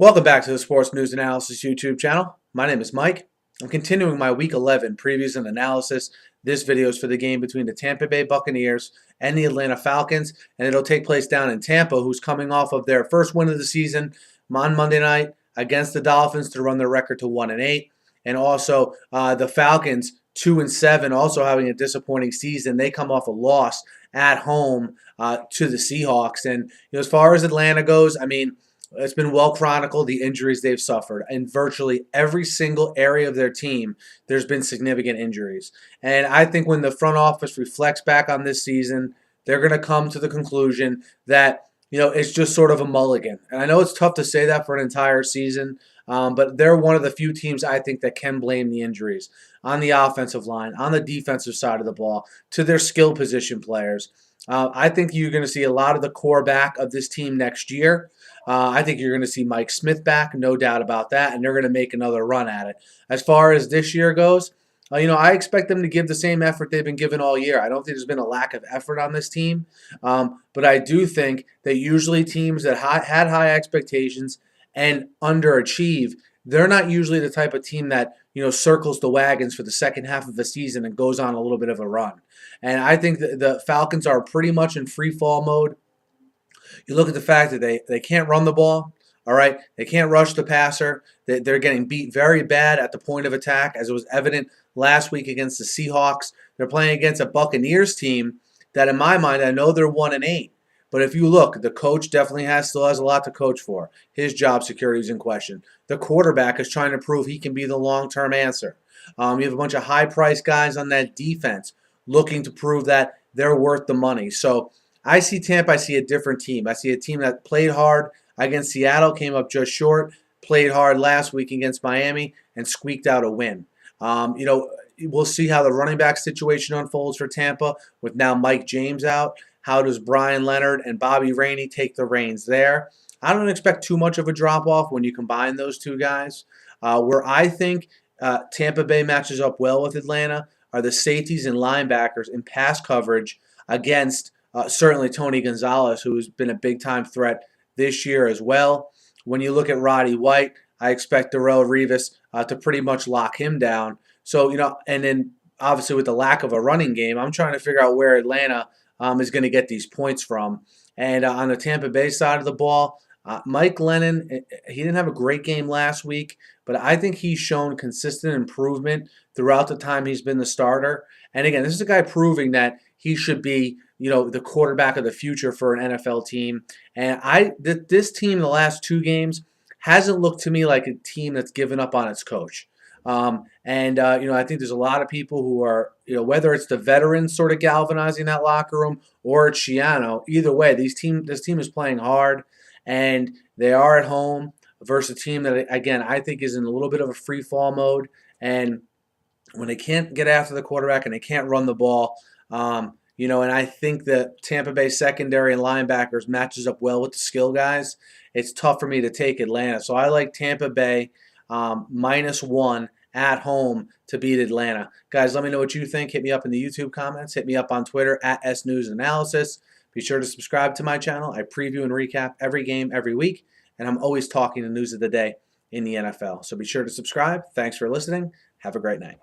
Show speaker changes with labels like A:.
A: Welcome back to the Sports News Analysis YouTube channel. My name is Mike. I'm continuing my Week 11 previews and analysis. This video is for the game between the Tampa Bay Buccaneers and the Atlanta Falcons, and it'll take place down in Tampa, who's coming off of their first win of the season on Monday night against the Dolphins to run their record to 1-8, and also the Falcons 2-7, also having a disappointing season. They come off a loss at home to the Seahawks, and as far as Atlanta goes, I mean, it's been well chronicled, the injuries they've suffered. In virtually every single area of their team, there's been significant injuries. And I think when the front office reflects back on this season, they're going to come to the conclusion that, it's just sort of a mulligan. And I know it's tough to say that for an entire season, but they're one of the few teams I think that can blame the injuries on the offensive line, on the defensive side of the ball, to their skill position players. I think you're going to see a lot of the core back of this team next year. I think you're going to see Mike Smith back, no doubt about that, and they're going to make another run at it. As far as this year goes, I expect them to give the same effort they've been giving all year. I don't think there's been a lack of effort on this team, but I do think that usually teams that had high expectations and underachieve, they're not usually the type of team that circles the wagons for the second half of the season and goes on a little bit of a run. And I think the Falcons are pretty much in free fall mode. You look at the fact that they can't run the ball, all right? They can't rush the passer. They're getting beat very bad at the point of attack, as it was evident last week against the Seahawks. They're playing against a Buccaneers team that, in my mind, I know they're 1-8. But if you look, the coach definitely still has a lot to coach for. His job security is in question. The quarterback is trying to prove he can be the long-term answer. You have a bunch of high-priced guys on that defense looking to prove that they're worth the money. So I see Tampa. I see a different team. I see a team that played hard against Seattle, came up just short, played hard last week against Miami, and squeaked out a win. We'll see how the running back situation unfolds for Tampa with now Mike James out. How does Brian Leonard and Bobby Rainey take the reins there? I don't expect too much of a drop-off when you combine those two guys. Where I think Tampa Bay matches up well with Atlanta are the safeties and linebackers in pass coverage against certainly Tony Gonzalez, who's been a big-time threat this year as well. When you look at Roddy White, I expect Darrelle Revis to pretty much lock him down. So, and then obviously with the lack of a running game, I'm trying to figure out where Atlanta is going to get these points from. And on the Tampa Bay side of the ball, Mike Lennon, he didn't have a great game last week, but I think he's shown consistent improvement throughout the time he's been the starter. And again, this is a guy proving that he should be, the quarterback of the future for an NFL team. And this team, the last two games, hasn't looked to me like a team that's given up on its coach. I think there's a lot of people who are, whether it's the veterans sort of galvanizing that locker room or it's Schiano, either way, this team is playing hard, and they are at home versus a team that, again, I think is in a little bit of a free fall mode. And when they can't get after the quarterback and they can't run the ball, and I think the Tampa Bay secondary and linebackers matches up well with the skill guys. It's tough for me to take Atlanta. So I like Tampa Bay -1 at home to beat Atlanta. Guys, let me know what you think. Hit me up in the YouTube comments. Hit me up on Twitter at @SNewsAnalysis. Be sure to subscribe to my channel. I preview and recap every game every week, and I'm always talking the news of the day in the NFL. So be sure to subscribe. Thanks for listening. Have a great night.